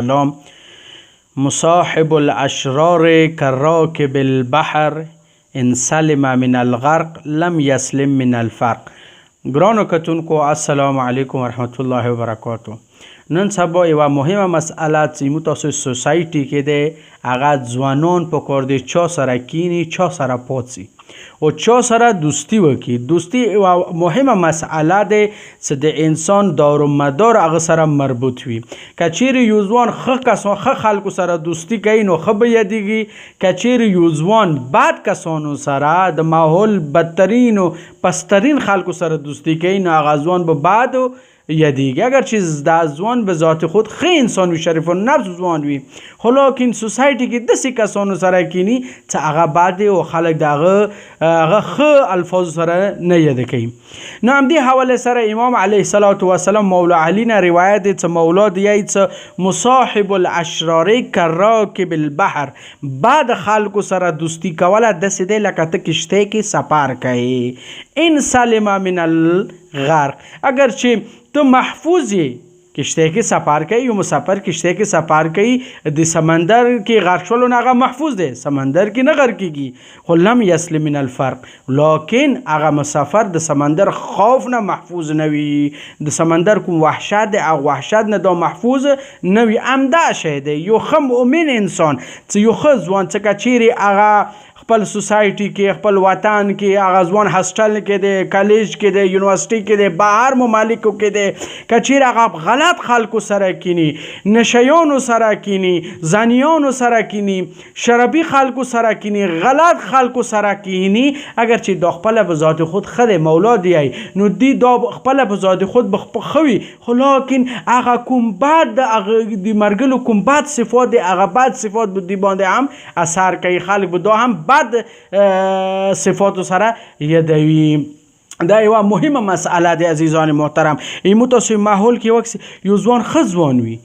سلام. مصاحب الاشرار كالراكب البحر ان سلم من الغرق لم يسلم من الفرق. ګرانو کتونکو السلام علیکم ورحمت الله وبرکاتو. نن سبا یوه مهمه مسئله چې موږ تاسو سوسایټي کې دی هغه ځوانان پکار دی چا سره کینی چا سره پاتسي او چا سره دوستی وکړي. دوستی یوه مهمه مسئله دی چې د انسان دار و مدار هغه سره مربوط وي. که چیرې یو ځوان ښه خلکو سره دوستی کوي نو ښه به یادیږي. که چیرې یو ځوان بد کسانو سره د ماحول بدترین و پسترین خلکو سره دوستی کوي نو هغه ځوان به بد یادیږي. اگر چې دا ځوان به ذات خود ښه انسان وي، شریف النفس ځوان وي، خو لیکن سوسایټي کې داسې کسانو سره کینی چې هغه بد او خلک د هغه ښه الفاظو سره نه یاده کوي. نو همدې حواله سره امام علیه الصلاة والسلام مولا علی نه روایت دی چې مولا دی چې مصاحب الاشرار کالراکب البحر، بد خلکو سره دوستی کوله داسې دی لکه ته کشتی کې سفر کوې. ان سلم من الغرق، اگر چې تو محفوظ یې کشتی کې سفر کوي، یو مسافر کشتی کې سفر کوي د سمندر کې غرق شولو نه هغه محفوظ دی، سمندر کې نه غرق کیږي. خو لم یسلم من الفرق، لیکن هغه مسافر د سمندر خوف نه محفوظ نه وي، د سمندر کوم وحشت دی هغه وحشت نه دا محفوظ نه وي. همدا شی دی یو ښه مؤمن انسان چې یو ښه ځوان چې که چیرې هغه خپل سوسایټي کې خپل وطن کې هغه ځوان هاسټل کې دی، کالج کې دی، یونیورسټي کې دی، بهر ممالکو کې دی، که چیرې هغه غلط خلکو سره کینی، نشیانو سره کینی، زانیانو سره کینی، شرابي خلکو سره کینی، غلط خلکو سره کینی، اگر چې دا خپله به ذات خود ښه دی مولا دی نو دی دا خپله به ذات خود به ښه وي. خو لیکن هغه کوم بد د هغه د مرګلو کوم بد صفات دی هغه بد صفات به دی باندې هم اثر کوي، خلک به دا هم بد صفاتو سره یادوي. دا یوه مهمه مسئله دی عزیزان محترم. ایمو تاسو ماحول کې وکس یو ځوان ښه ځوان وي،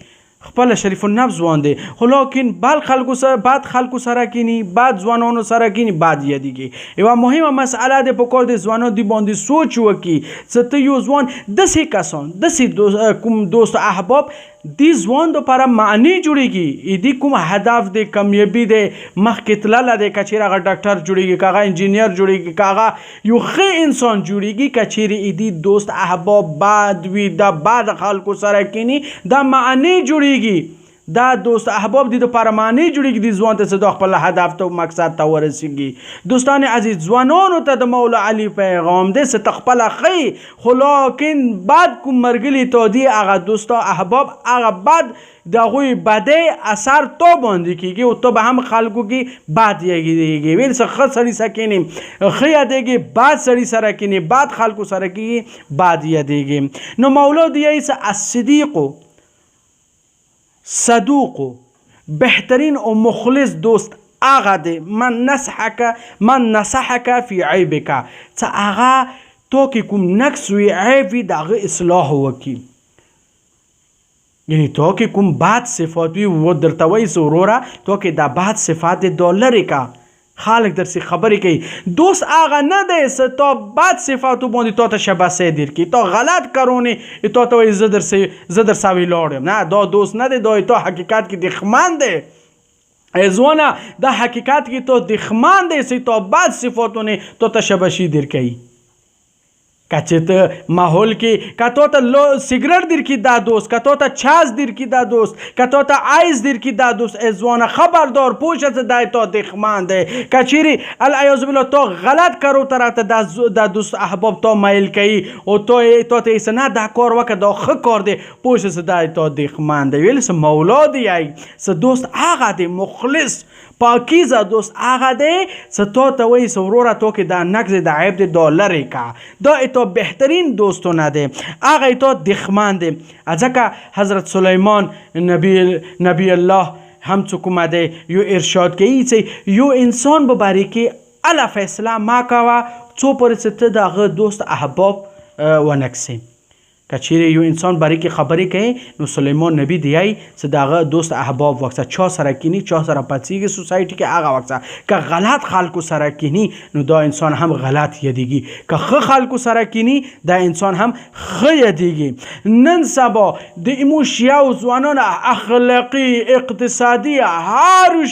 خپل شریف النفس ځوان دی، خو لیکن بد خلکو سره کینی، بد ځوانانو سره کینی، بد یادیږي. یوه مهمه مسئله دی پکار دی ځوانان دی باندې سوچ وکړي چې ته یو ځوان داسې کسان داسې کوم دوست احباب دی ځوان دپاره معنی جوړیږي، دی کوم هدف دی کامیابي دی مخکې تللی دی، که چیرې هغه ډاکټر جوړیږي، که هغه انجینیر جوړیږي، که هغه یو ښه انسان جوړیږي، که چیرې دی دوست احباب بد وي د بد خلکو سره کینی دا معنی جوړیږي، دا دوست احباب دی دپاره معنی جوړیږي دی ځوان ته چې دا خپل هدف ته مقصد ته ورسیږي. دوستان عزیز ځوانانو ته د مولا علی پیغام دی چې ته خپله ښه خو لیکن بد کوم مرګلي تا دی هغه دوستا احباب هغه بد د هغوی بدی اثر تا باندې کیږي او ته به هم خلکو کې بد یادیږي. ویل څه ښه سړي سره کینې ښه یادیږي، بد سړي سره کینې بد خلکو سره کیږي بد یادیږي. نو مولا دی چې الصدیق صدوق بهترین او مخلص دوست هغه دی من نصحک فی عیبک، چې هغه تو کې کوم نقص وي عیب وي د هغه اصلاح وکړي. یعنی تو کې کوم بد صفات وي و درته وایي چې وروره تو کې دا بد صفات دی دا لرې کا، خلک درسې خبرې کوي. دوست هغه نه دی چې تا بد صفاتو باندې تا ته شباسه در کړي، تا غلط کارونې تا ته وایي زه درسه ولاړ یم، نه دا دوست نه دی، دا تا حقیقت کې دښمن دی. ځوانه دا حقیقت کې تا دښمن دی چې تا بد صفاتونه تا ته شباشي در کوي. که چې ته ماحول کې که تا ته سیګرټ در کړي دا دوست، که تا ته چاس در کړي دا دوست، که تا ته آیس در کړي دا دوست، ځوانه خبردار پوه شه چې دا تا دښمن دی. که چیرې العیاذ بالله تا غلط کارو طرف ته دا دوست احباب تا میل کوي او تا ته ایسه نه دا کار وکړه دا ښه کار دی، پوه شه چې دا تا دښمن دی. ویل څه مولا دی چې دوست هغه دی مخلص پاکیزه دوست هغه دی چې تا ته وایي چې وروره تو کې دا نقص د عیب دی دا لرې کا، دا تا بهترین دوستونه دی، هغه تا دښمن دی. ځکه حضرت سلیمان نبی الله هم څه کومه دی یو ارشاد کوي چې یو انسان به باره کې اله فیصله ما کوه څو پورې چې ته د هغه دوست احباب ونکسې. که چیرې یو انسان برای کې خبرې کوي نو سلیمان نبی دیای چې د هغه دوست احباب وقته چا سره کینی چا سره پڅیږي سوسایټي کې هغه وقته که غلط خلکو سره کینی نو دا انسان هم غلط یادیږي که ښه خلکو سره کینی دا انسان هم ښه یادیږي. نن سبا د ایموشیا و ځوانان اخلاقی اقتصادی هر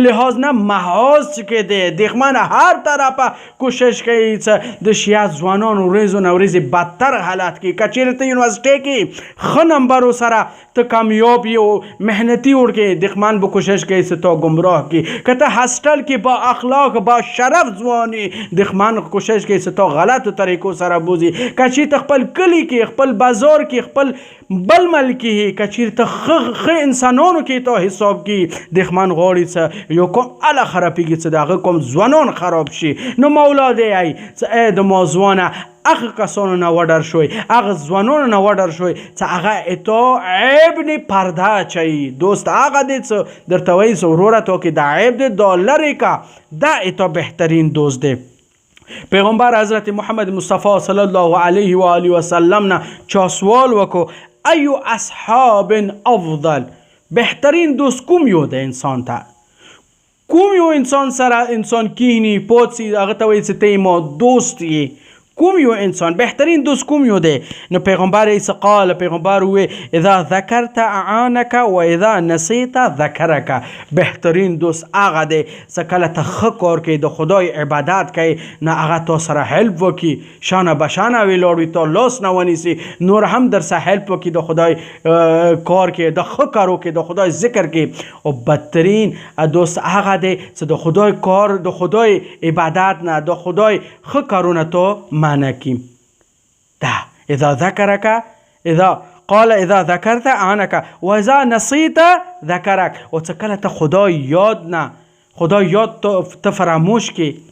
لحاظ نه محاظ کې دی دښمن هر طرفه کوشش کوي چې د شیعه ځوانانو ورځو نه ورځې بدتر حالات کې که چیرې ته یونیورسټۍ کې ښه نمبرو سره ته کامیاب یې او محنتي وړکې دښمن به کوشش کوي چې تا ګمراه کړي. که ته هاسټل کې با اخلاق با شرف ځوان یې دښمن کوشش کوي چې تا غلطو طریقو سره بوځي. که چیرې ته خپل کلي کې خپل بازار کې خپل بل ملک کې که چیرې ته ښه انسانانو کې تا حساب کې دښمن غواړي چې یو کوم اله خرابېږي چې د هغه کوم ځوانان خراب شي نو مولا دی چې ای د ما ځوانه هغه کسانو نه وډر شوی هغه ځوانانو نه وډر شوی چې هغه اتا عیب نه پرده اچوي. دوست هغه دی چې درته وایي چې وروره تا کې دا عیب دی دا لرې که دا اتا بهترین دوست دی. پیغمبر حضرت محمد مصطفی صلی الله علیه و آله و سلم نه چا سوال وکړو ایو اصحاب افضل بهترین دوست کوم یو د انسان ته کوم یو انسان سره انسان کینی پوڅي هغه ته وایي چې ته ما دوست یې کوم یو انسان بهترین دوست کوم یو دی نو پیغمبر عیسی قال پیغمبر وی اذا ذکرت اعانک و اذا نسیت ذکرک بهترین دوست هغه دی چې کله ته ښه کار کوي د خدای عبادت کوي نه هغه تا سره هیلپ وکړي شانه بشانه ویلاړ تا لاس نه ونیسي نور هم در سره هیلپ وکړي د خدای کار کې د ښه کارو کې د خدای ذکر کې او بدترین دوست هغه دی چې د خدای کار د خدای عبادت نه د خدای ښه کارونه تو معنی ده اذا ذکرک اذا قال اذا ذکرت عنک و اذا نسیت ذکرک او څه کله ته خدای یاد نه خدای یاد ته فراموش کې